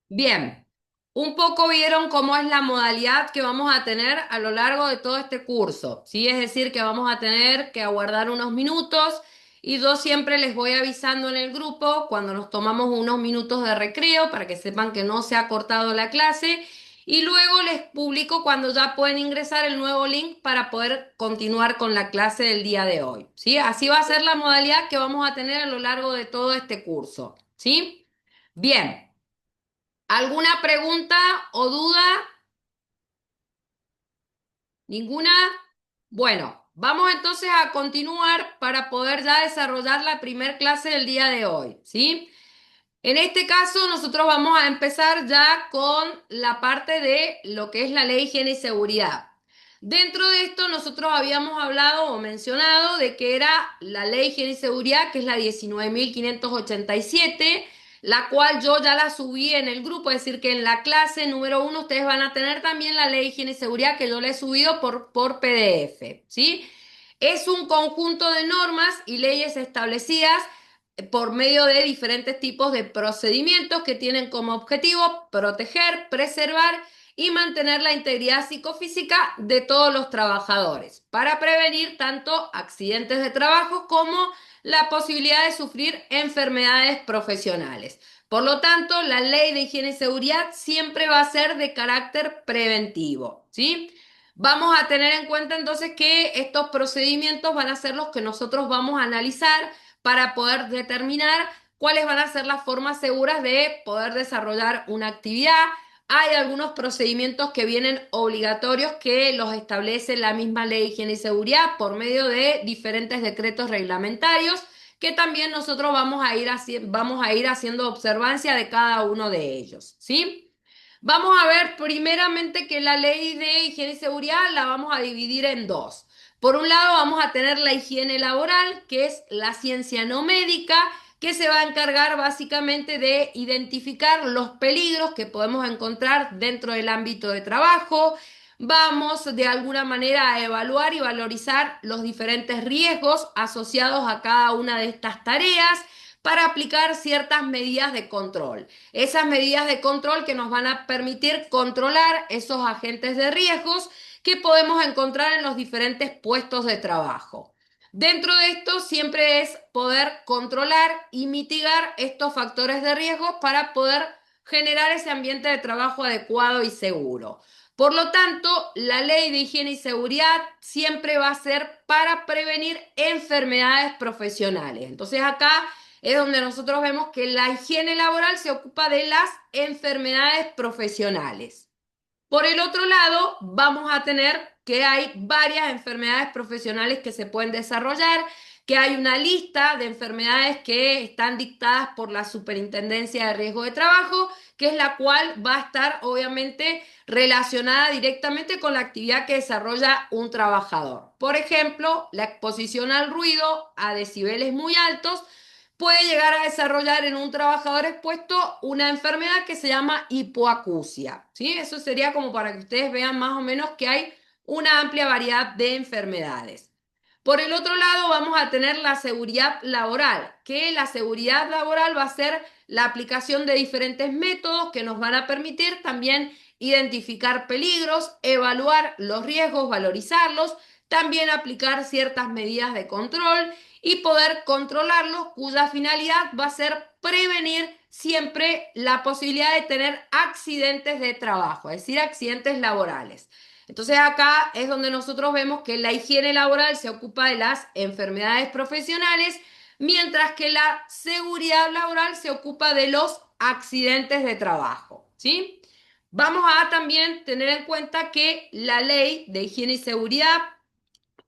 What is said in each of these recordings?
Bien, un poco vieron cómo es la modalidad que vamos a tener a lo largo de todo este curso, ¿sí? Es decir, que vamos a tener que aguardar unos minutos y yo siempre les voy avisando en el grupo cuando nos tomamos unos minutos de recreo para que sepan que no se ha cortado la clase y luego les publico cuando ya pueden ingresar el nuevo link para poder continuar con la clase del día de hoy, ¿sí? Así va a ser la modalidad que vamos a tener a lo largo de todo este curso, ¿sí? Bien. ¿Alguna pregunta o duda? ¿Ninguna? Bueno, vamos entonces a continuar para poder ya desarrollar la primer clase del día de hoy, ¿sí? En este caso, nosotros vamos a empezar ya con la parte de lo que es la ley de higiene y seguridad. Dentro de esto, nosotros habíamos hablado o mencionado de que era la ley de higiene y seguridad, que es la 19.587, la cual yo ya la subí en el grupo, es decir, que en la clase número uno ustedes van a tener también la ley de higiene y seguridad que yo le he subido por PDF, ¿sí? Es un conjunto de normas y leyes establecidas por medio de diferentes tipos de procedimientos que tienen como objetivo proteger, preservar y mantener la integridad psicofísica de todos los trabajadores para prevenir tanto accidentes de trabajo como la posibilidad de sufrir enfermedades profesionales. Por lo tanto, la ley de higiene y seguridad siempre va a ser de carácter preventivo, ¿sí? Vamos a tener en cuenta entonces que estos procedimientos van a ser los que nosotros vamos a analizar para poder determinar cuáles van a ser las formas seguras de poder desarrollar una actividad. Hay algunos procedimientos que vienen obligatorios que los establece la misma ley de higiene y seguridad por medio de diferentes decretos reglamentarios que también nosotros vamos a ir haciendo observancia de cada uno de ellos, ¿sí? Vamos a ver primeramente que la ley de higiene y seguridad la vamos a dividir en dos. Por un lado vamos a tener la higiene laboral, que es la ciencia no médica, que se va a encargar básicamente de identificar los peligros que podemos encontrar dentro del ámbito de trabajo. Vamos de alguna manera a evaluar y valorizar los diferentes riesgos asociados a cada una de estas tareas para aplicar ciertas medidas de control. Esas medidas de control que nos van a permitir controlar esos agentes de riesgos que podemos encontrar en los diferentes puestos de trabajo. Dentro de esto siempre es poder controlar y mitigar estos factores de riesgo para poder generar ese ambiente de trabajo adecuado y seguro. Por lo tanto, la ley de higiene y seguridad siempre va a ser para prevenir enfermedades profesionales. Entonces acá es donde nosotros vemos que la higiene laboral se ocupa de las enfermedades profesionales. Por el otro lado, vamos a tener que hay varias enfermedades profesionales que se pueden desarrollar, que hay una lista de enfermedades que están dictadas por la Superintendencia de Riesgo de Trabajo, que es la cual va a estar obviamente relacionada directamente con la actividad que desarrolla un trabajador. Por ejemplo, la exposición al ruido a decibeles muy altos puede llegar a desarrollar en un trabajador expuesto una enfermedad que se llama hipoacusia, ¿sí? Eso sería como para que ustedes vean más o menos que hay una amplia variedad de enfermedades. Por el otro lado, vamos a tener la seguridad laboral, que la seguridad laboral va a ser la aplicación de diferentes métodos que nos van a permitir también identificar peligros, evaluar los riesgos, valorizarlos, también aplicar ciertas medidas de control y poder controlarlos, cuya finalidad va a ser prevenir siempre la posibilidad de tener accidentes de trabajo, es decir, accidentes laborales. Entonces acá es donde nosotros vemos que la higiene laboral se ocupa de las enfermedades profesionales, mientras que la seguridad laboral se ocupa de los accidentes de trabajo, ¿sí? Vamos a también tener en cuenta que la ley de higiene y seguridad,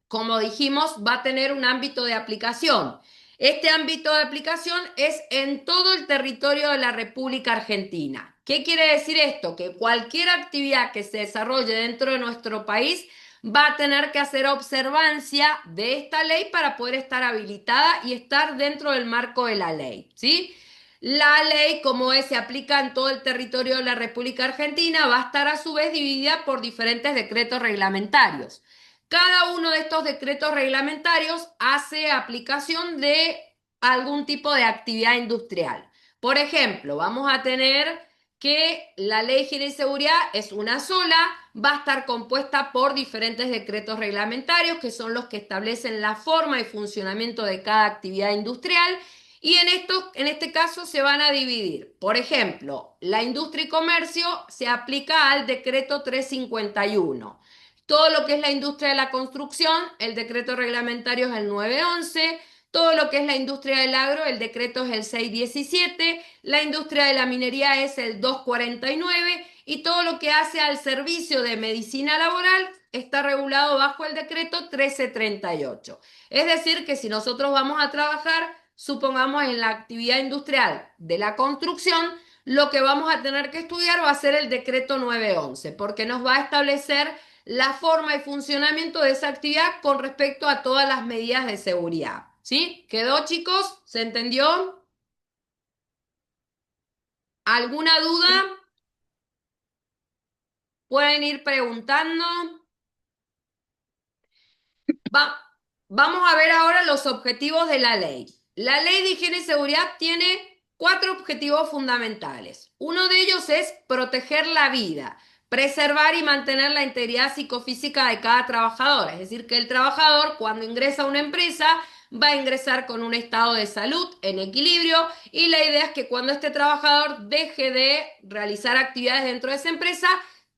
como dijimos, va a tener un ámbito de aplicación. Este ámbito de aplicación es en todo el territorio de la República Argentina. ¿Qué quiere decir esto? Que cualquier actividad que se desarrolle dentro de nuestro país va a tener que hacer observancia de esta ley para poder estar habilitada y estar dentro del marco de la ley, ¿sí? La ley, como es, se aplica en todo el territorio de la República Argentina, va a estar a su vez dividida por diferentes decretos reglamentarios. Cada uno de estos decretos reglamentarios hace aplicación de algún tipo de actividad industrial. Por ejemplo, vamos a tener que la Ley de Higiene y Seguridad es una sola, va a estar compuesta por diferentes decretos reglamentarios, que son los que establecen la forma y funcionamiento de cada actividad industrial, y en este caso se van a dividir. Por ejemplo, la industria y comercio se aplica al decreto 351. Todo lo que es la industria de la construcción, el decreto reglamentario es el 911. Todo lo que es la industria del agro, el decreto es el 617, la industria de la minería es el 249 y todo lo que hace al servicio de medicina laboral está regulado bajo el decreto 1338. Es decir, que si nosotros vamos a trabajar, supongamos en la actividad industrial de la construcción, lo que vamos a tener que estudiar va a ser el decreto 911, porque nos va a establecer la forma y funcionamiento de esa actividad con respecto a todas las medidas de seguridad. ¿Sí? ¿Quedó, chicos? ¿Se entendió? ¿Alguna duda? Pueden ir preguntando. Va- Vamos a ver ahora los objetivos de la ley. La ley de higiene y seguridad tiene cuatro objetivos fundamentales. Uno de ellos es proteger la vida, preservar y mantener la integridad psicofísica de cada trabajador. Es decir, que el trabajador cuando ingresa a una empresa va a ingresar con un estado de salud en equilibrio y la idea es que cuando este trabajador deje de realizar actividades dentro de esa empresa,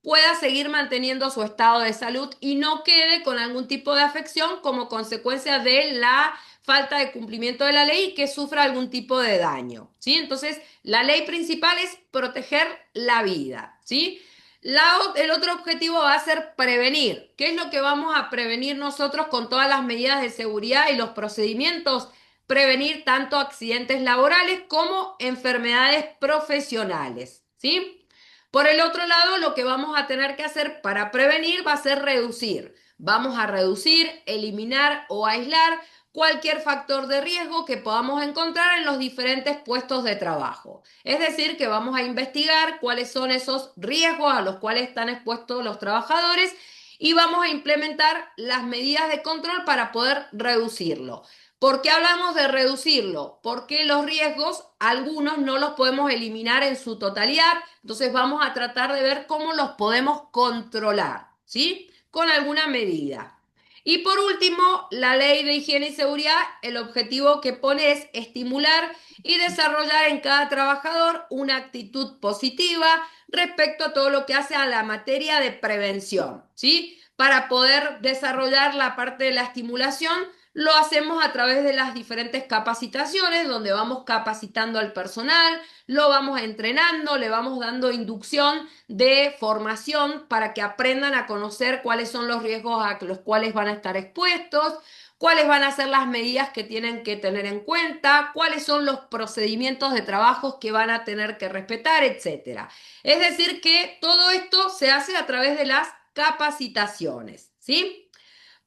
pueda seguir manteniendo su estado de salud y no quede con algún tipo de afección como consecuencia de la falta de cumplimiento de la ley y que sufra algún tipo de daño, ¿sí? Entonces, la ley principal es proteger la vida, ¿sí? El otro objetivo va a ser prevenir. ¿Qué es lo que vamos a prevenir nosotros con todas las medidas de seguridad y los procedimientos? Prevenir tanto accidentes laborales como enfermedades profesionales, ¿sí? Por el otro lado, lo que vamos a tener que hacer para prevenir va a ser reducir. Vamos a reducir, eliminar o aislar cualquier factor de riesgo que podamos encontrar en los diferentes puestos de trabajo. Es decir, que vamos a investigar cuáles son esos riesgos a los cuales están expuestos los trabajadores y vamos a implementar las medidas de control para poder reducirlo. ¿Por qué hablamos de reducirlo? Porque los riesgos, algunos no los podemos eliminar en su totalidad, entonces vamos a tratar de ver cómo los podemos controlar, ¿sí? Con alguna medida. Y por último, la ley de higiene y seguridad, el objetivo que pone es estimular y desarrollar en cada trabajador una actitud positiva respecto a todo lo que hace a la materia de prevención, ¿sí? Para poder desarrollar la parte de la estimulación, lo hacemos a través de las diferentes capacitaciones, donde vamos capacitando al personal, lo vamos entrenando, le vamos dando inducción de formación para que aprendan a conocer cuáles son los riesgos a los cuales van a estar expuestos, cuáles van a ser las medidas que tienen que tener en cuenta, cuáles son los procedimientos de trabajos que van a tener que respetar, etcétera. Es decir, que todo esto se hace a través de las capacitaciones, ¿sí?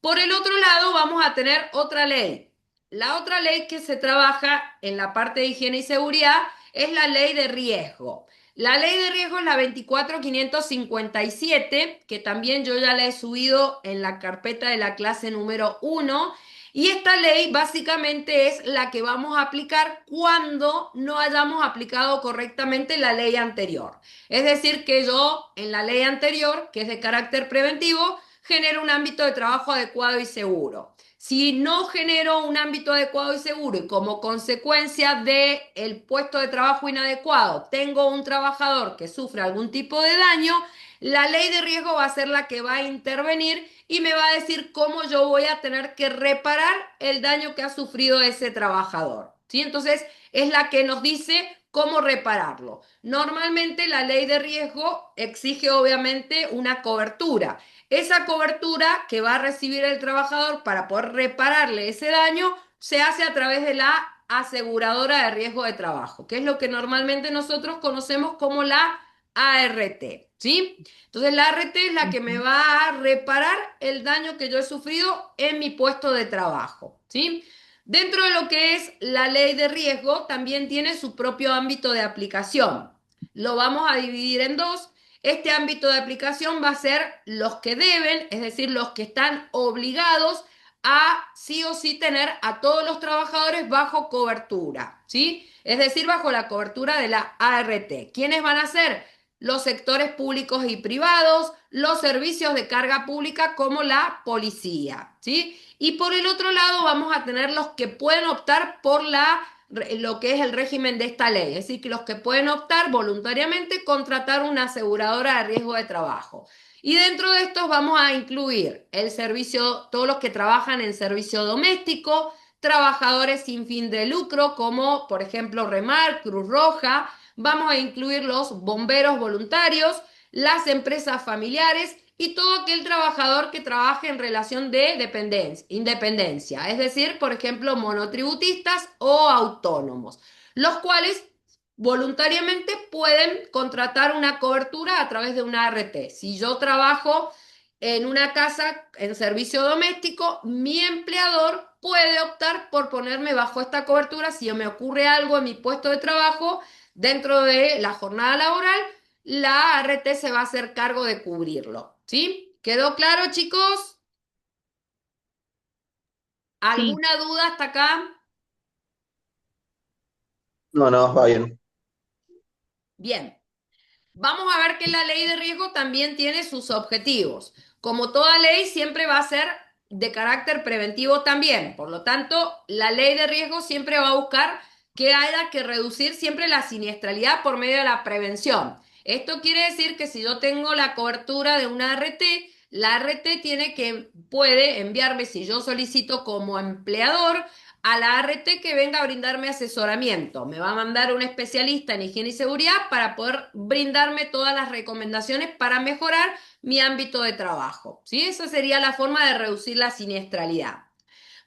Por el otro lado, vamos a tener otra ley. La otra ley que se trabaja en la parte de higiene y seguridad es la ley de riesgo. La ley de riesgo es la 24.557, que también yo ya la he subido en la carpeta de la clase número 1. Y esta ley básicamente es la que vamos a aplicar cuando no hayamos aplicado correctamente la ley anterior. Es decir, que yo en la ley anterior, que es de carácter preventivo, genero un ámbito de trabajo adecuado y seguro. Si no genero un ámbito adecuado y seguro y como consecuencia del puesto de trabajo inadecuado tengo un trabajador que sufre algún tipo de daño, la ley de riesgo va a ser la que va a intervenir y me va a decir cómo yo voy a tener que reparar el daño que ha sufrido ese trabajador. ¿Sí? Entonces es la que nos dice cómo repararlo. Normalmente la ley de riesgo exige obviamente una cobertura. Esa cobertura que va a recibir el trabajador para poder repararle ese daño se hace a través de la aseguradora de riesgo de trabajo, que es lo que normalmente nosotros conocemos como la ART, ¿sí? Entonces la ART es la que me va a reparar el daño que yo he sufrido en mi puesto de trabajo, ¿sí? Dentro de lo que es la ley de riesgo, también tiene su propio ámbito de aplicación. Lo vamos a dividir en dos. Este ámbito de aplicación va a ser los que deben, es decir, los que están obligados a sí o sí tener a todos los trabajadores bajo cobertura, ¿sí? Es decir, bajo la cobertura de la ART. ¿Quiénes van a ser? Los sectores públicos y privados, los servicios de carga pública como la policía, ¿sí? Y por el otro lado vamos a tener los que pueden optar por lo que es el régimen de esta ley, es decir, que los que pueden optar voluntariamente contratar una aseguradora de riesgo de trabajo. Y dentro de estos vamos a incluir el servicio, todos los que trabajan en servicio doméstico, trabajadores sin fin de lucro, como por ejemplo Remar, Cruz Roja, vamos a incluir los bomberos voluntarios, las empresas familiares y todo aquel trabajador que trabaje en relación de independencia, es decir, por ejemplo, monotributistas o autónomos, los cuales voluntariamente pueden contratar una cobertura a través de una ART. Si yo trabajo en una casa en servicio doméstico, mi empleador puede optar por ponerme bajo esta cobertura si me ocurre algo en mi puesto de trabajo dentro de la jornada laboral, la ART se va a hacer cargo de cubrirlo. ¿Sí? ¿Quedó claro, chicos? Sí, ¿Alguna duda hasta acá? no, no, va bien. Bien. Vamos a ver que la ley de riesgo también tiene sus objetivos. Como toda ley, siempre va a ser de carácter preventivo también. Por lo tanto, la ley de riesgo siempre va a buscar que haya que reducir siempre la siniestralidad por medio de la prevención. Esto quiere decir que si yo tengo la cobertura de una ART, la ART puede enviarme, si yo solicito como empleador, a la ART que venga a brindarme asesoramiento. Me va a mandar un especialista en higiene y seguridad para poder brindarme todas las recomendaciones para mejorar mi ámbito de trabajo. ¿Sí? Esa sería la forma de reducir la siniestralidad.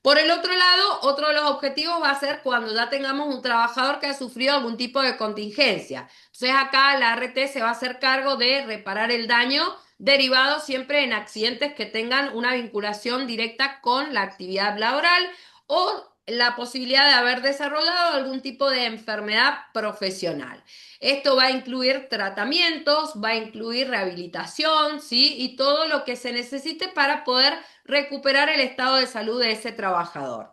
Por el otro lado, otro de los objetivos va a ser cuando ya tengamos un trabajador que ha sufrido algún tipo de contingencia. Entonces acá la ART se va a hacer cargo de reparar el daño derivado siempre en accidentes que tengan una vinculación directa con la actividad laboral o la posibilidad de haber desarrollado algún tipo de enfermedad profesional. Esto va a incluir tratamientos, va a incluir rehabilitación, ¿sí? Y todo lo que se necesite para poder recuperar el estado de salud de ese trabajador.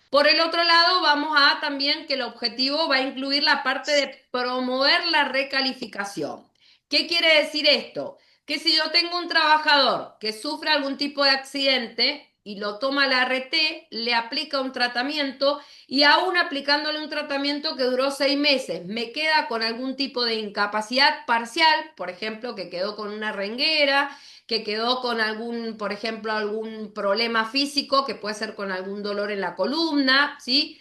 Por el otro lado, vamos a también que el objetivo va a incluir la parte de promover la recalificación. ¿Qué quiere decir esto? Que si yo tengo un trabajador que sufre algún tipo de accidente y lo toma la RT, le aplica un tratamiento y aún aplicándole un tratamiento que duró 6 meses, me queda con algún tipo de incapacidad parcial, por ejemplo, que quedó con una renguera, que quedó con algún, por ejemplo, algún problema físico, que puede ser con algún dolor en la columna, ¿sí?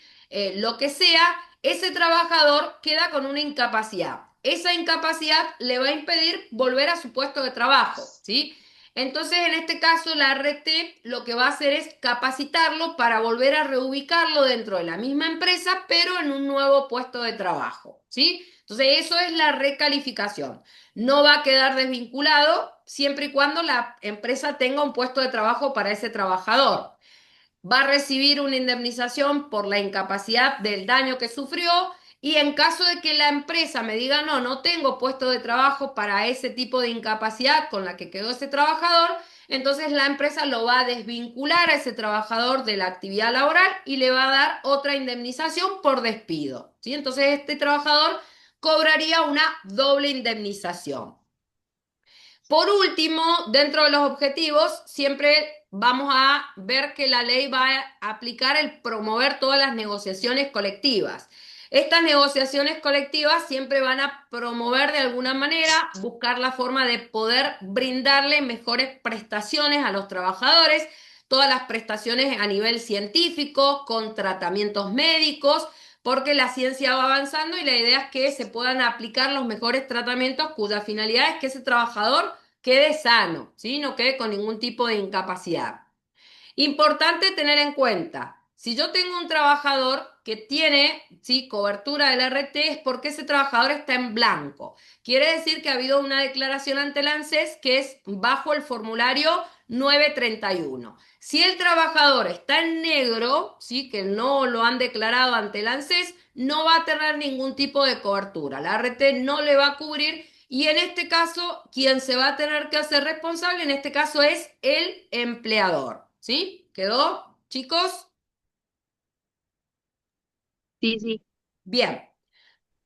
Lo que sea, ese trabajador queda con una incapacidad. Esa incapacidad le va a impedir volver a su puesto de trabajo, ¿sí? Entonces, en este caso, la RT lo que va a hacer es capacitarlo para volver a reubicarlo dentro de la misma empresa, pero en un nuevo puesto de trabajo, ¿sí? Entonces, eso es la recalificación. No va a quedar desvinculado siempre y cuando la empresa tenga un puesto de trabajo para ese trabajador. Va a recibir una indemnización por la incapacidad del daño que sufrió y en caso de que la empresa me diga no, no tengo puesto de trabajo para ese tipo de incapacidad con la que quedó ese trabajador, entonces la empresa lo va a desvincular a ese trabajador de la actividad laboral y le va a dar otra indemnización por despido. ¿Sí? Entonces este trabajador cobraría una doble indemnización. Por último, dentro de los objetivos, siempre vamos a ver que la ley va a aplicar el promover todas las negociaciones colectivas. Estas negociaciones colectivas siempre van a promover de alguna manera, buscar la forma de poder brindarle mejores prestaciones a los trabajadores, todas las prestaciones a nivel científico, con tratamientos médicos, porque la ciencia va avanzando y la idea es que se puedan aplicar los mejores tratamientos cuya finalidad es que ese trabajador quede sano, ¿sí? No quede con ningún tipo de incapacidad. Importante tener en cuenta, si yo tengo un trabajador que tiene, ¿sí? Cobertura del RT es porque ese trabajador está en blanco. Quiere decir que ha habido una declaración ante el ANSES que es bajo el formulario 931. Si el trabajador está en negro, ¿sí? Que no lo han declarado ante el ANSES, no va a tener ningún tipo de cobertura. La RT no le va a cubrir y en este caso, quien se va a tener que hacer responsable, en este caso es el empleador. ¿Sí? ¿Quedó, chicos? Sí, sí. Bien.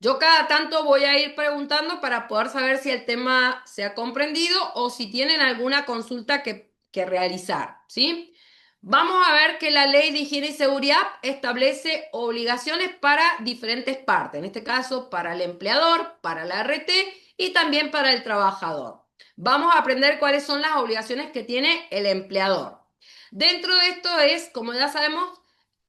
Yo cada tanto voy a ir preguntando para poder saber si el tema se ha comprendido o si tienen alguna consulta que realizar, ¿sí? Vamos a ver que la ley de higiene y seguridad establece obligaciones para diferentes partes, en este caso para el empleador, para la RT y también para el trabajador. Vamos a aprender cuáles son las obligaciones que tiene el empleador. Dentro de esto es, como ya sabemos,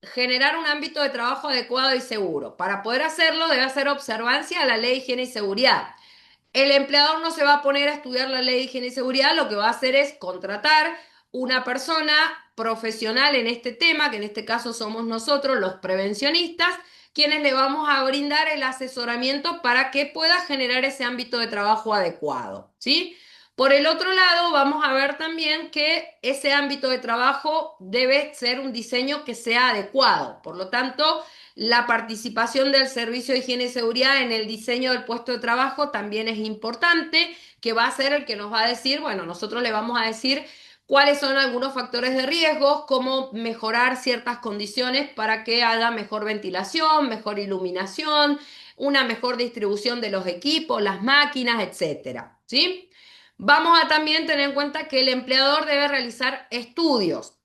generar un ámbito de trabajo adecuado y seguro. Para poder hacerlo debe hacer observancia a la ley de higiene y seguridad. El empleador no se va a poner a estudiar la ley de higiene y seguridad, lo que va a hacer es contratar una persona profesional en este tema, que en este caso somos nosotros, los prevencionistas, quienes le vamos a brindar el asesoramiento para que pueda generar ese ámbito de trabajo adecuado, ¿sí? Por el otro lado, vamos a ver también que ese ámbito de trabajo debe ser un diseño que sea adecuado. Por lo tanto, la participación del Servicio de Higiene y Seguridad en el diseño del puesto de trabajo también es importante, que va a ser el que nos va a decir, bueno, nosotros le vamos a decir cuáles son algunos factores de riesgo, cómo mejorar ciertas condiciones para que haya mejor ventilación, mejor iluminación, una mejor distribución de los equipos, las máquinas, etcétera, ¿sí? Vamos a también tener en cuenta que el empleador debe realizar estudios.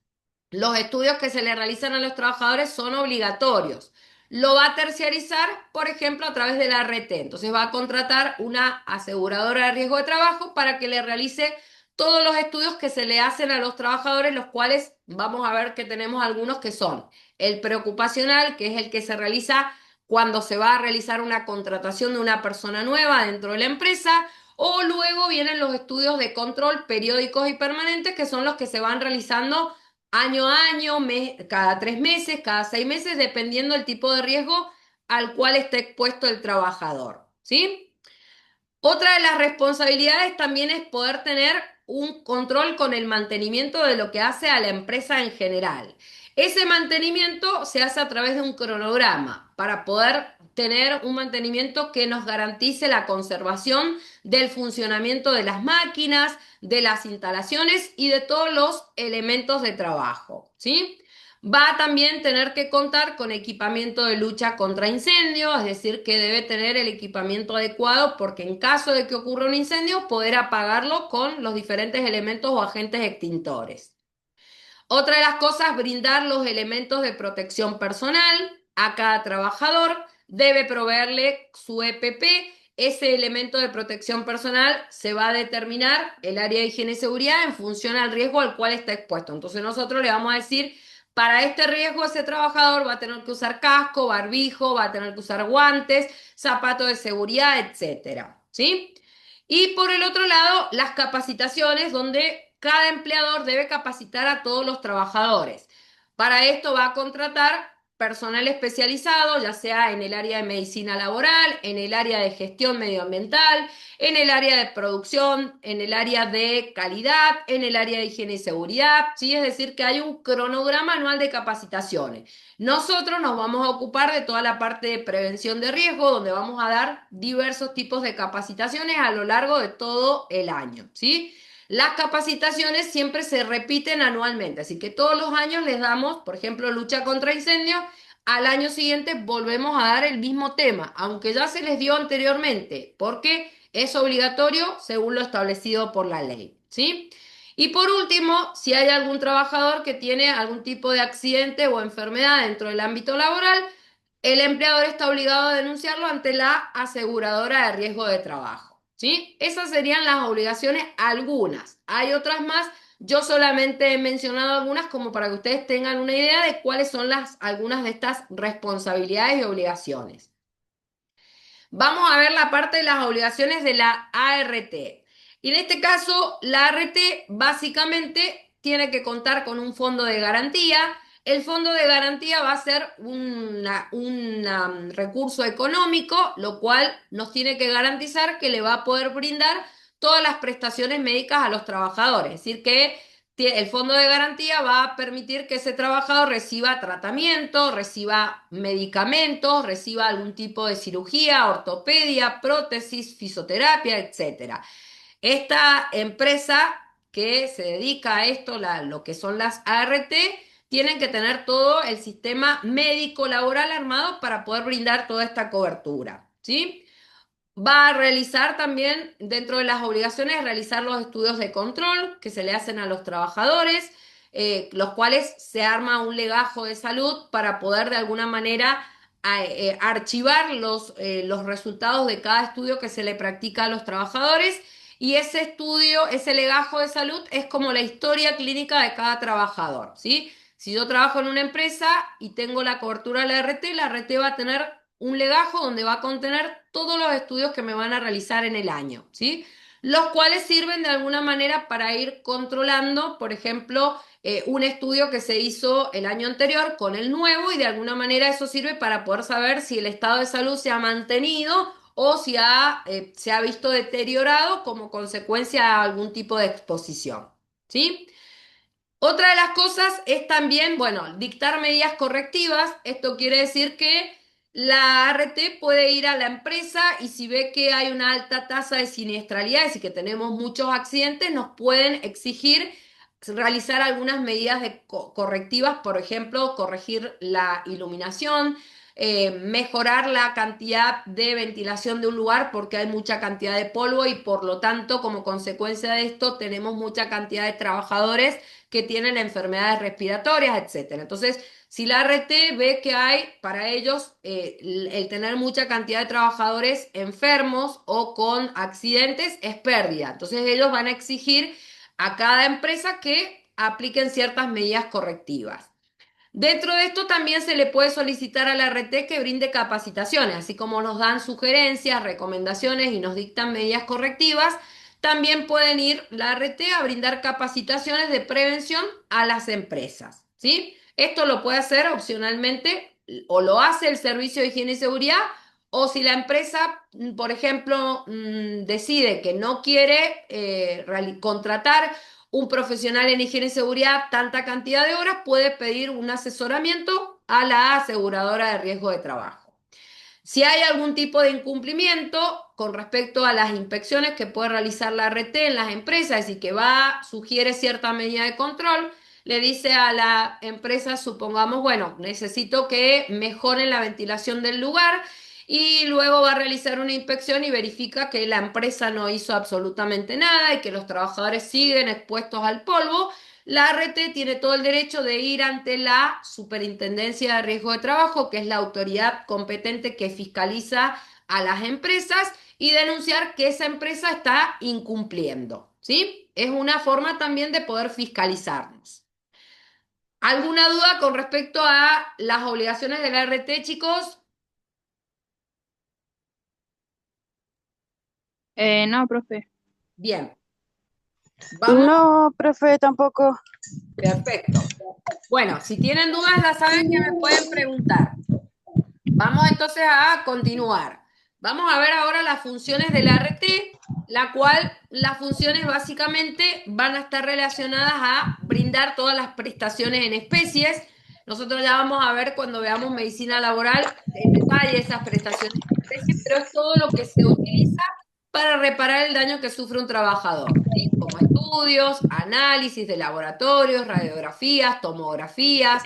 Los estudios que se le realizan a los trabajadores son obligatorios. Lo va a terciarizar, por ejemplo, a través de la RT. Entonces va a contratar una aseguradora de riesgo de trabajo para que le realice todos los estudios que se le hacen a los trabajadores, los cuales vamos a ver que tenemos algunos que son el preocupacional, que es el que se realiza cuando se va a realizar una contratación de una persona nueva dentro de la empresa, o luego vienen los estudios de control periódicos y permanentes, que son los que se van realizando año a año, cada 3 meses, cada 6 meses, dependiendo del tipo de riesgo al cual esté expuesto el trabajador, ¿sí? Otra de las responsabilidades también es poder tener un control con el mantenimiento de lo que hace a la empresa en general. Ese mantenimiento se hace a través de un cronograma para poder tener un mantenimiento que nos garantice la conservación del funcionamiento de las máquinas, de las instalaciones y de todos los elementos de trabajo, ¿sí? Va a también tener que contar con equipamiento de lucha contra incendios, es decir, que debe tener el equipamiento adecuado porque en caso de que ocurra un incendio, poder apagarlo con los diferentes elementos o agentes extintores. Otra de las cosas, brindar los elementos de protección personal a cada trabajador, debe proveerle su EPP. Ese elemento de protección personal se va a determinar el área de higiene y seguridad en función al riesgo al cual está expuesto. Entonces nosotros le vamos a decir, para este riesgo ese trabajador va a tener que usar casco, barbijo, va a tener que usar guantes, zapatos de seguridad, etcétera, ¿sí? Y por el otro lado, las capacitaciones donde cada empleador debe capacitar a todos los trabajadores. Para esto va a contratar personal especializado, ya sea en el área de medicina laboral, en el área de gestión medioambiental, en el área de producción, en el área de calidad, en el área de higiene y seguridad, ¿sí? Es decir, que hay un cronograma anual de capacitaciones. Nosotros nos vamos a ocupar de toda la parte de prevención de riesgo, donde vamos a dar diversos tipos de capacitaciones a lo largo de todo el año, ¿sí? Las capacitaciones siempre se repiten anualmente, así que todos los años les damos, por ejemplo, lucha contra incendios, al año siguiente volvemos a dar el mismo tema, aunque ya se les dio anteriormente, porque es obligatorio según lo establecido por la ley, ¿sí? Y por último, si hay algún trabajador que tiene algún tipo de accidente o enfermedad dentro del ámbito laboral, el empleador está obligado a denunciarlo ante la aseguradora de riesgo de trabajo, ¿sí? Esas serían las obligaciones, algunas. Hay otras más. Yo solamente he mencionado algunas como para que ustedes tengan una idea de cuáles son algunas de estas responsabilidades y obligaciones. Vamos a ver la parte de las obligaciones de la ART. Y en este caso, la ART básicamente tiene que contar con un fondo de garantía. El fondo de garantía va a ser un recurso económico, lo cual nos tiene que garantizar que le va a poder brindar todas las prestaciones médicas a los trabajadores. Es decir, que el fondo de garantía va a permitir que ese trabajador reciba tratamiento, reciba medicamentos, reciba algún tipo de cirugía, ortopedia, prótesis, fisioterapia, etcétera. Esta empresa que se dedica a esto, lo que son las ART, tienen que tener todo el sistema médico laboral armado para poder brindar toda esta cobertura, ¿sí? Va a realizar también, dentro de las obligaciones, realizar los estudios de control que se le hacen a los trabajadores, los cuales se arma un legajo de salud para poder de alguna manera archivar los resultados de cada estudio que se le practica a los trabajadores. Y ese estudio, ese legajo de salud es como la historia clínica de cada trabajador, ¿sí? Si yo trabajo en una empresa y tengo la cobertura de la RT va a tener un legajo donde va a contener todos los estudios que me van a realizar en el año, ¿sí? Los cuales sirven de alguna manera para ir controlando, por ejemplo, un estudio que se hizo el año anterior con el nuevo y de alguna manera eso sirve para poder saber si el estado de salud se ha mantenido o si se ha visto deteriorado como consecuencia de algún tipo de exposición, ¿sí? Otra de las cosas es también, bueno, dictar medidas correctivas. Esto quiere decir que la ART puede ir a la empresa y si ve que hay una alta tasa de siniestralidades y que tenemos muchos accidentes, nos pueden exigir realizar algunas medidas correctivas, por ejemplo, corregir la iluminación, mejorar la cantidad de ventilación de un lugar porque hay mucha cantidad de polvo y por lo tanto, como consecuencia de esto, tenemos mucha cantidad de trabajadores que tienen enfermedades respiratorias, etcétera. Entonces, si la RT ve que hay para ellos el tener mucha cantidad de trabajadores enfermos o con accidentes es pérdida. Entonces, ellos van a exigir a cada empresa que apliquen ciertas medidas correctivas. Dentro de esto también se le puede solicitar a la RT que brinde capacitaciones, así como nos dan sugerencias, recomendaciones y nos dictan medidas correctivas. También pueden ir la RT a brindar capacitaciones de prevención a las empresas, ¿sí? Esto lo puede hacer opcionalmente o lo hace el Servicio de Higiene y Seguridad o si la empresa, por ejemplo, decide que no quiere contratar un profesional en higiene y seguridad tanta cantidad de horas, puede pedir un asesoramiento a la aseguradora de riesgo de trabajo. Si hay algún tipo de incumplimiento con respecto a las inspecciones que puede realizar la RT en las empresas y que sugiere cierta medida de control, le dice a la empresa, supongamos, bueno, necesito que mejoren la ventilación del lugar y luego va a realizar una inspección y verifica que la empresa no hizo absolutamente nada y que los trabajadores siguen expuestos al polvo. La ART tiene todo el derecho de ir ante la Superintendencia de Riesgo de Trabajo, que es la autoridad competente que fiscaliza a las empresas, y denunciar que esa empresa está incumpliendo, ¿sí? Es una forma también de poder fiscalizarnos. ¿Alguna duda con respecto a las obligaciones de la ART, chicos? No, profe. Bien, vamos, No, profe, tampoco. perfecto. Bueno, si tienen dudas, ya saben que me pueden preguntar. Vamos entonces a continuar. Vamos a ver ahora las funciones de la RT, la cual las funciones básicamente van a estar relacionadas a brindar todas las prestaciones en especies. Nosotros ya vamos a ver cuando veamos medicina laboral en detalle esas prestaciones en especie, pero es todo lo que se utiliza para reparar el daño que sufre un trabajador, ¿sí? Como estudios, análisis de laboratorios, radiografías, tomografías,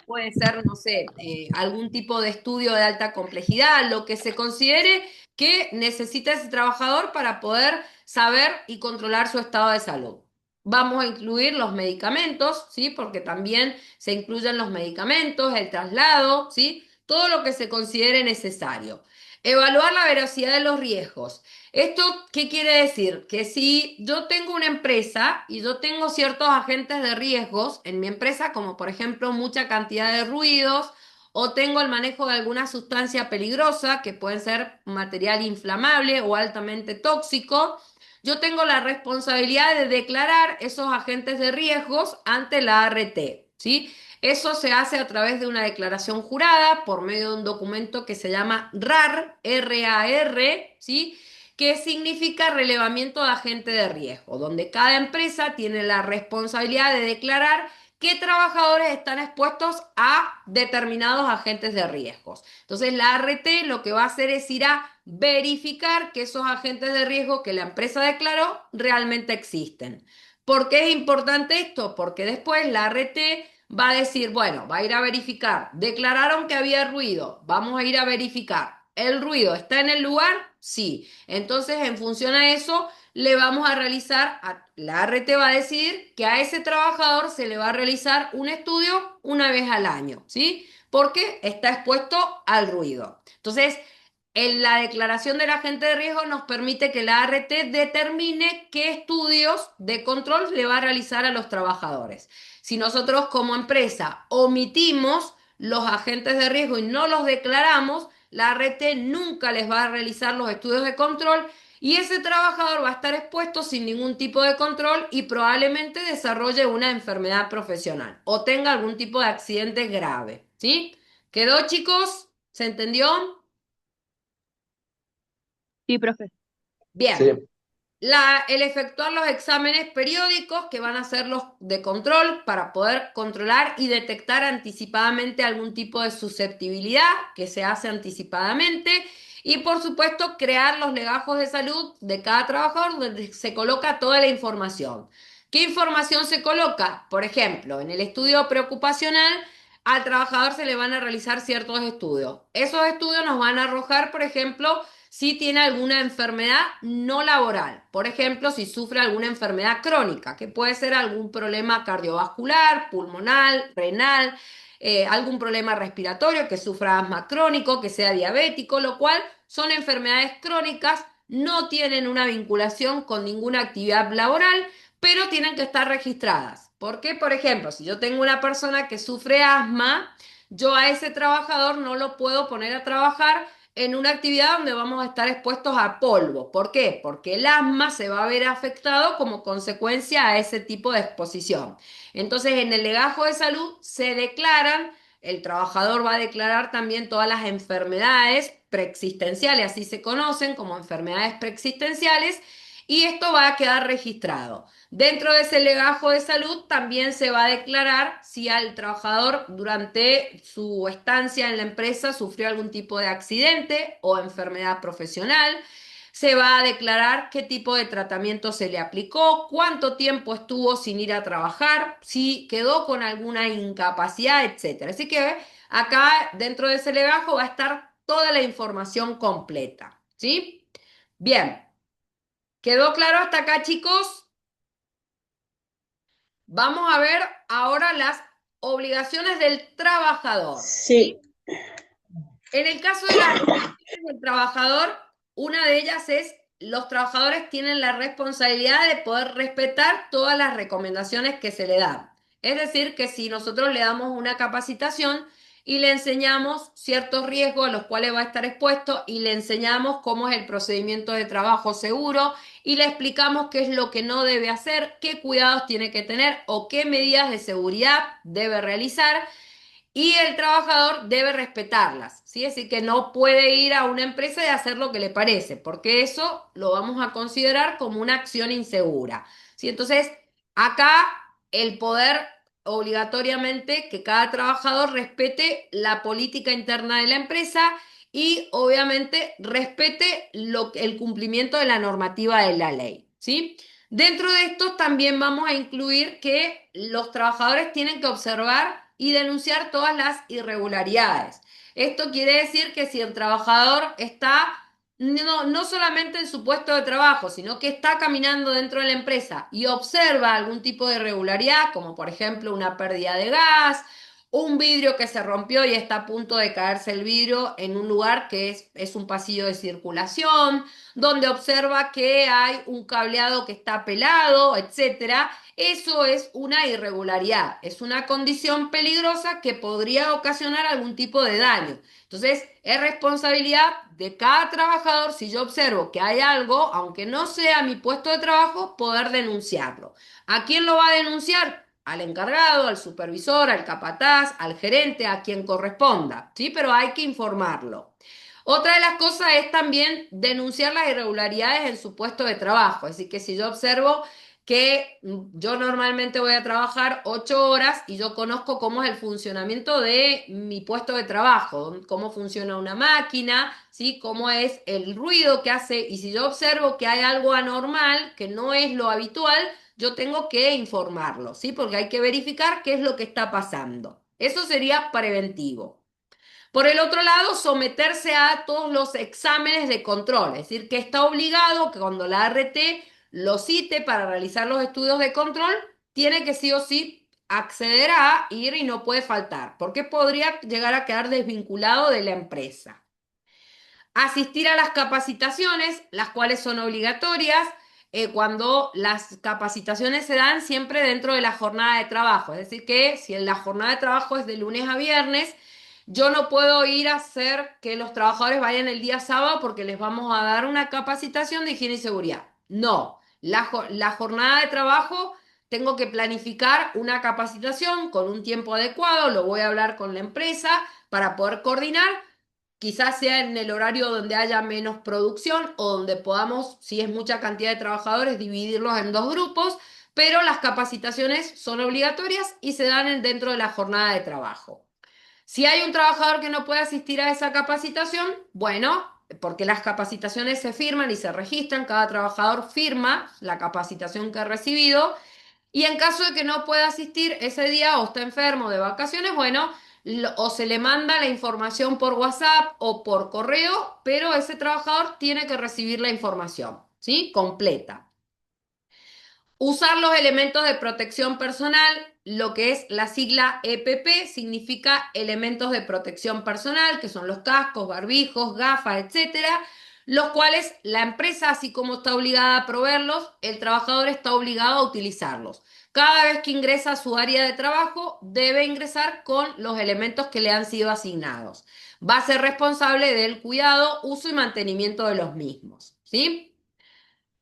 puede ser, no sé, algún tipo de estudio de alta complejidad, lo que se considere que necesita ese trabajador para poder saber y controlar su estado de salud. Vamos a incluir los medicamentos, ¿sí? Porque también se incluyen los medicamentos, el traslado, ¿sí? Todo lo que se considere necesario. Evaluar la veracidad de los riesgos. ¿Esto qué quiere decir? Que si yo tengo una empresa y yo tengo ciertos agentes de riesgos en mi empresa, como por ejemplo mucha cantidad de ruidos, o tengo el manejo de alguna sustancia peligrosa, que pueden ser material inflamable o altamente tóxico, yo tengo la responsabilidad de declarar esos agentes de riesgos ante la ART, ¿sí? Eso se hace a través de una declaración jurada por medio de un documento que se llama RAR, R-A-R, ¿sí? Que significa relevamiento de agente de riesgo, donde cada empresa tiene la responsabilidad de declarar qué trabajadores están expuestos a determinados agentes de riesgos. Entonces, la ART lo que va a hacer es ir a verificar que esos agentes de riesgo que la empresa declaró realmente existen. ¿Por qué es importante esto? Porque después la ART va a decir, bueno, va a ir a verificar, declararon que había ruido, vamos a ir a verificar. ¿El ruido está en el lugar? Sí. Entonces, en función a eso, le vamos a realizar, la ART va a decidir que a ese trabajador se le va a realizar un estudio una vez al año, ¿sí? Porque está expuesto al ruido. Entonces, en la declaración del agente de riesgo nos permite que la ART determine qué estudios de control le va a realizar a los trabajadores. Si nosotros como empresa omitimos los agentes de riesgo y no los declaramos, la ART nunca les va a realizar los estudios de control y ese trabajador va a estar expuesto sin ningún tipo de control y probablemente desarrolle una enfermedad profesional o tenga algún tipo de accidente grave. ¿Sí? ¿Quedó, chicos? ¿Se entendió? Sí, profe. Bien. Sí, El efectuar los exámenes periódicos que van a ser los de control para poder controlar y detectar anticipadamente algún tipo de susceptibilidad que se hace anticipadamente y por supuesto crear los legajos de salud de cada trabajador donde se coloca toda la información. ¿Qué información se coloca? Por ejemplo, en el estudio preocupacional al trabajador se le van a realizar ciertos estudios. Esos estudios nos van a arrojar, por ejemplo, si tiene alguna enfermedad no laboral, por ejemplo, si sufre alguna enfermedad crónica, que puede ser algún problema cardiovascular, pulmonar, renal, algún problema respiratorio, que sufra asma crónico, que sea diabético, lo cual son enfermedades crónicas, no tienen una vinculación con ninguna actividad laboral, pero tienen que estar registradas. Porque, por ejemplo, si yo tengo una persona que sufre asma, yo a ese trabajador no lo puedo poner a trabajar en una actividad donde vamos a estar expuestos a polvo. ¿Por qué? Porque el asma se va a ver afectado como consecuencia a ese tipo de exposición. Entonces, en el legajo de salud se declaran, el trabajador va a declarar también todas las enfermedades preexistenciales, así se conocen como enfermedades preexistenciales, y esto va a quedar registrado. Dentro de ese legajo de salud también se va a declarar si al trabajador durante su estancia en la empresa sufrió algún tipo de accidente o enfermedad profesional. Se va a declarar qué tipo de tratamiento se le aplicó, cuánto tiempo estuvo sin ir a trabajar, si quedó con alguna incapacidad, etcétera. Así que acá dentro de ese legajo va a estar toda la información completa, ¿sí? Bien, ¿quedó claro hasta acá, chicos? Vamos a ver ahora las obligaciones del trabajador, ¿sí? Sí, En el caso de las obligaciones del trabajador, una de ellas es los trabajadores tienen la responsabilidad de poder respetar todas las recomendaciones que se le dan. Es decir, que si nosotros le damos una capacitación y le enseñamos ciertos riesgos a los cuales va a estar expuesto y le enseñamos cómo es el procedimiento de trabajo seguro y le explicamos qué es lo que no debe hacer, qué cuidados tiene que tener o qué medidas de seguridad debe realizar y el trabajador debe respetarlas, ¿sí? Es decir, que no puede ir a una empresa y hacer lo que le parece, porque eso lo vamos a considerar como una acción insegura, ¿sí? Entonces, acá el poder obligatoriamente que cada trabajador respete la política interna de la empresa y obviamente respete el cumplimiento de la normativa de la ley, ¿sí? Dentro de esto también vamos a incluir que los trabajadores tienen que observar y denunciar todas las irregularidades. Esto quiere decir que si el trabajador está no solamente en su puesto de trabajo, sino que está caminando dentro de la empresa y observa algún tipo de irregularidad, como por ejemplo una pérdida de gas, un vidrio que se rompió y está a punto de caerse el vidrio en un lugar que es un pasillo de circulación, donde observa que hay un cableado que está pelado, etcétera. Eso es una irregularidad, es una condición peligrosa que podría ocasionar algún tipo de daño. Entonces, es responsabilidad de cada trabajador, si yo observo que hay algo, aunque no sea mi puesto de trabajo, poder denunciarlo. ¿A quién lo va a denunciar? Al encargado, al supervisor, al capataz, al gerente, a quien corresponda, ¿sí? Pero hay que informarlo. Otra de las cosas es también denunciar las irregularidades en su puesto de trabajo. Es decir, que si yo observo que yo normalmente voy a trabajar 8 horas y yo conozco cómo es el funcionamiento de mi puesto de trabajo, cómo funciona una máquina, ¿sí? Cómo es el ruido que hace, y si yo observo que hay algo anormal, que no es lo habitual, yo tengo que informarlo, ¿sí? Porque hay que verificar qué es lo que está pasando. Eso sería preventivo. Por el otro lado, someterse a todos los exámenes de control, es decir, que está obligado que cuando la ART lo cite para realizar los estudios de control, tiene que sí o sí acceder a ir y no puede faltar, porque podría llegar a quedar desvinculado de la empresa. Asistir a las capacitaciones, las cuales son obligatorias, cuando las capacitaciones se dan siempre dentro de la jornada de trabajo. Es decir, que si en la jornada de trabajo es de lunes a viernes, yo no puedo ir a hacer que los trabajadores vayan el día sábado porque les vamos a dar una capacitación de higiene y seguridad. No, la jornada de trabajo tengo que planificar una capacitación con un tiempo adecuado, lo voy a hablar con la empresa para poder coordinar. Quizás sea en el horario donde haya menos producción o donde podamos, si es mucha cantidad de trabajadores, dividirlos en dos grupos, pero las capacitaciones son obligatorias y se dan dentro de la jornada de trabajo. Si hay un trabajador que no puede asistir a esa capacitación, bueno, porque las capacitaciones se firman y se registran, cada trabajador firma la capacitación que ha recibido, y en caso de que no pueda asistir ese día o está enfermo de vacaciones, bueno, o se le manda la información por WhatsApp o por correo, pero ese trabajador tiene que recibir la información, ¿sí? Completa. Usar los elementos de protección personal, lo que es la sigla EPP, significa elementos de protección personal, que son los cascos, barbijos, gafas, etcétera, los cuales la empresa, así como está obligada a proveerlos, el trabajador está obligado a utilizarlos. Cada vez que ingresa a su área de trabajo, debe ingresar con los elementos que le han sido asignados. Va a ser responsable del cuidado, uso y mantenimiento de los mismos, ¿sí?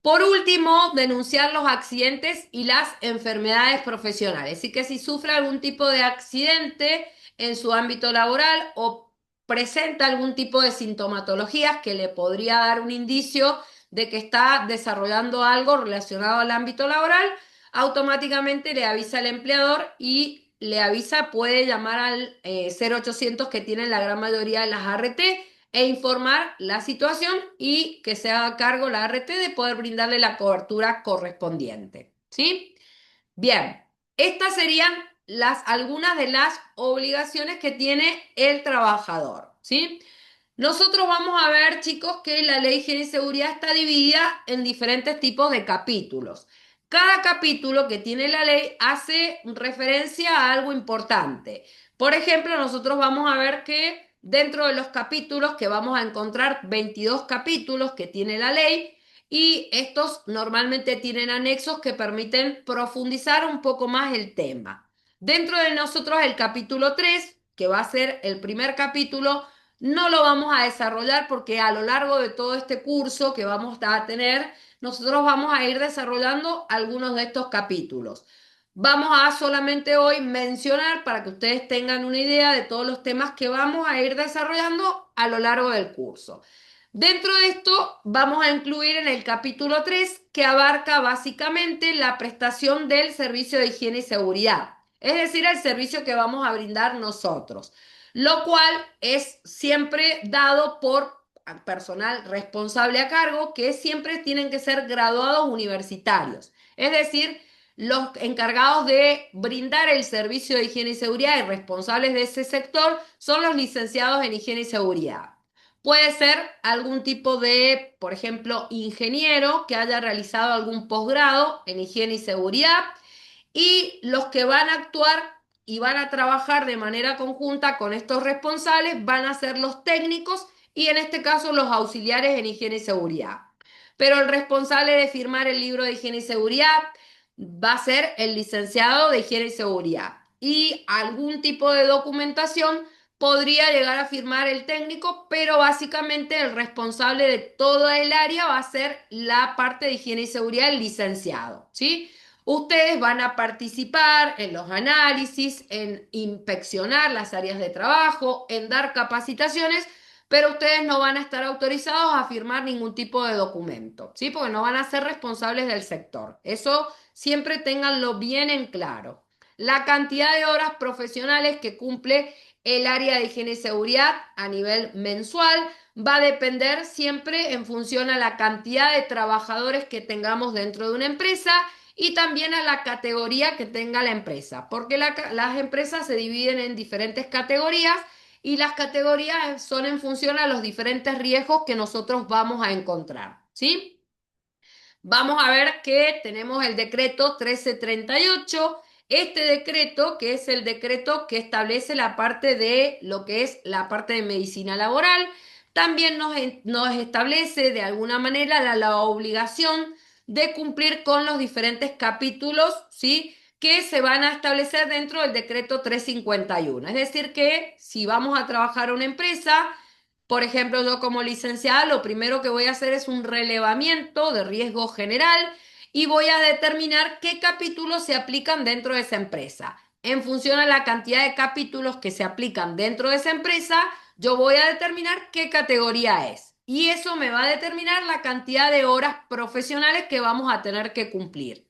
Por último, denunciar los accidentes y las enfermedades profesionales. Así que si sufre algún tipo de accidente en su ámbito laboral o presenta algún tipo de sintomatologías que le podría dar un indicio de que está desarrollando algo relacionado al ámbito laboral, automáticamente le avisa al empleador y le avisa, puede llamar al 0800 que tienen la gran mayoría de las ART e informar la situación y que se haga cargo la ART de poder brindarle la cobertura correspondiente. ¿Sí? Bien, estas serían algunas de las obligaciones que tiene el trabajador. ¿Sí? Nosotros vamos a ver, chicos, que la ley de higiene y seguridad está dividida en diferentes tipos de capítulos. Cada capítulo que tiene la ley hace referencia a algo importante. Por ejemplo, nosotros vamos a ver que dentro de los capítulos, que vamos a encontrar 22 capítulos que tiene la ley, y estos normalmente tienen anexos que permiten profundizar un poco más el tema. Dentro de nosotros el capítulo 3, que va a ser el primer capítulo, no lo vamos a desarrollar porque a lo largo de todo este curso que vamos a tener, nosotros vamos a ir desarrollando algunos de estos capítulos. Vamos a solamente hoy mencionar para que ustedes tengan una idea de todos los temas que vamos a ir desarrollando a lo largo del curso. Dentro de esto vamos a incluir en el capítulo 3 que abarca básicamente la prestación del servicio de higiene y seguridad, es decir, el servicio que vamos a brindar nosotros, lo cual es siempre dado por personal responsable a cargo, que siempre tienen que ser graduados universitarios, es decir, los encargados de brindar el servicio de higiene y seguridad y responsables de ese sector son los licenciados en higiene y seguridad. Puede ser algún tipo de, por ejemplo, ingeniero que haya realizado algún posgrado en higiene y seguridad, y los que van a actuar y van a trabajar de manera conjunta con estos responsables van a ser los técnicos y en este caso los auxiliares en higiene y seguridad. Pero el responsable de firmar el libro de higiene y seguridad va a ser el licenciado de higiene y seguridad, y algún tipo de documentación podría llegar a firmar el técnico, pero básicamente el responsable de toda el área va a ser la parte de higiene y seguridad, el licenciado, ¿sí? Ustedes van a participar en los análisis, en inspeccionar las áreas de trabajo, en dar capacitaciones, pero ustedes no van a estar autorizados a firmar ningún tipo de documento, ¿sí? Porque no van a ser responsables del sector. Eso siempre ténganlo bien en claro. La cantidad de horas profesionales que cumple el área de higiene y seguridad a nivel mensual va a depender siempre en función a la cantidad de trabajadores que tengamos dentro de una empresa y también a la categoría que tenga la empresa, porque las empresas se dividen en diferentes categorías y las categorías son en función a los diferentes riesgos que nosotros vamos a encontrar, ¿sí? Vamos a ver que tenemos el decreto 1338. Este decreto, que es el decreto que establece la parte de lo que es la parte de medicina laboral, también nos establece de alguna manera la obligación de cumplir con los diferentes capítulos, ¿sí? Que se van a establecer dentro del decreto 351. Es decir, que si vamos a trabajar en una empresa, por ejemplo, yo como licenciada, lo primero que voy a hacer es un relevamiento de riesgo general y voy a determinar qué capítulos se aplican dentro de esa empresa. En función a la cantidad de capítulos que se aplican dentro de esa empresa, yo voy a determinar qué categoría es. Y eso me va a determinar la cantidad de horas profesionales que vamos a tener que cumplir.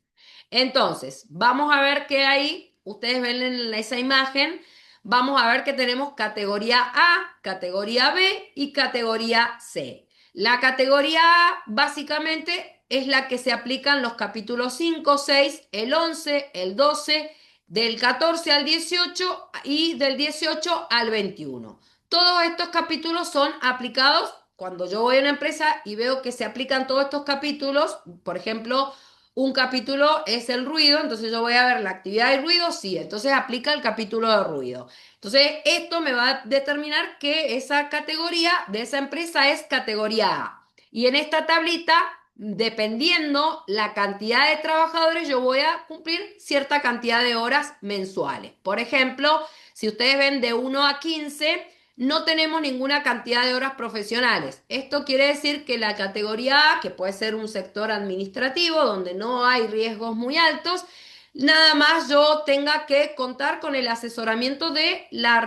Entonces, vamos a ver qué hay. Ustedes ven en esa imagen. Vamos a ver que tenemos categoría A, categoría B y categoría C. La categoría A básicamente es la que se aplican los capítulos 5, 6, el 11, el 12, del 14 al 18 y del 18 al 21. Todos estos capítulos son aplicados cuando yo voy a una empresa y veo que se aplican todos estos capítulos. Por ejemplo, un capítulo es el ruido, entonces yo voy a ver la actividad de ruido, sí, entonces aplica el capítulo de ruido. Entonces, esto me va a determinar que esa categoría de esa empresa es categoría A. Y en esta tablita, dependiendo la cantidad de trabajadores, yo voy a cumplir cierta cantidad de horas mensuales. Por ejemplo, si ustedes ven de 1 a 15, no tenemos ninguna cantidad de horas profesionales. Esto quiere decir que la categoría A, que puede ser un sector administrativo donde no hay riesgos muy altos, nada más yo tenga que contar con el asesoramiento de la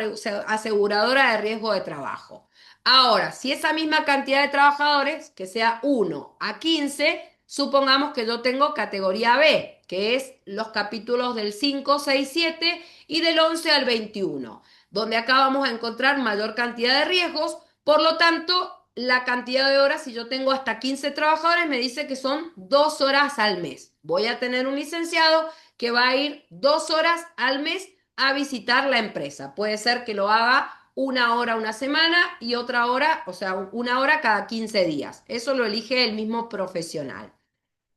aseguradora de riesgo de trabajo. Ahora, si esa misma cantidad de trabajadores, que sea 1 a 15, supongamos que yo tengo categoría B, que es los capítulos del 5, 6, 7 y del 11 al 21, donde acá vamos a encontrar mayor cantidad de riesgos. Por lo tanto, la cantidad de horas, si yo tengo hasta 15 trabajadores, me dice que son 2 horas al mes. Voy a tener un licenciado que va a ir 2 horas al mes a visitar la empresa. Puede ser que lo haga 1 hora una semana y otra hora, o sea, 1 hora cada 15 días. Eso lo elige el mismo profesional.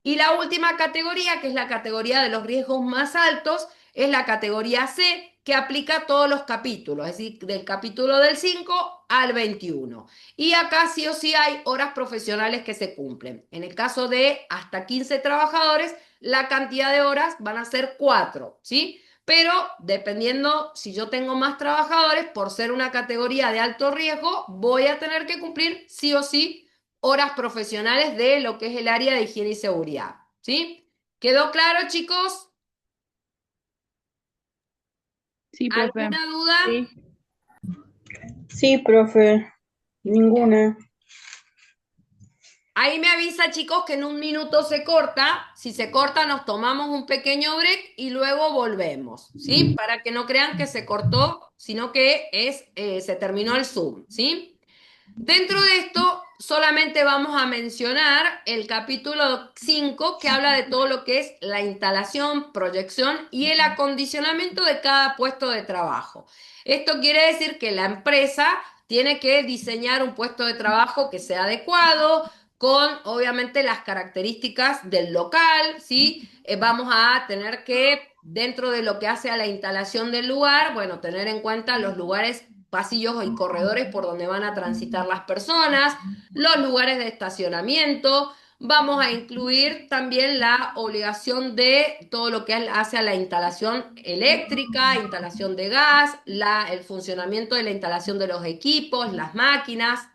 Y la última categoría, que es la categoría de los riesgos más altos, es la categoría C, que aplica todos los capítulos, es decir, del capítulo del 5 al 21. Y acá sí o sí hay horas profesionales que se cumplen. En el caso de hasta 15 trabajadores, la cantidad de horas van a ser 4, ¿sí? Pero dependiendo si yo tengo más trabajadores, por ser una categoría de alto riesgo, voy a tener que cumplir sí o sí horas profesionales de lo que es el área de higiene y seguridad, ¿sí? ¿Quedó claro, chicos? Sí, profe. ¿Alguna duda? Sí. Sí, profe, ninguna. Ahí me avisa, chicos, que en un minuto se corta. Si se corta, nos tomamos un pequeño break y luego volvemos, ¿sí? Para que no crean que se cortó, sino que se terminó el Zoom, ¿sí? Dentro de esto, solamente vamos a mencionar el capítulo 5 que habla de todo lo que es la instalación, proyección y el acondicionamiento de cada puesto de trabajo. Esto quiere decir que la empresa tiene que diseñar un puesto de trabajo que sea adecuado, con obviamente las características del local, ¿sí? Vamos a tener que, dentro de lo que hace a la instalación del lugar, bueno, tener en cuenta los lugares, pasillos y corredores por donde van a transitar las personas, los lugares de estacionamiento. Vamos a incluir también la obligación de todo lo que hace a la instalación eléctrica, instalación de gas, el funcionamiento de la instalación de los equipos, las máquinas,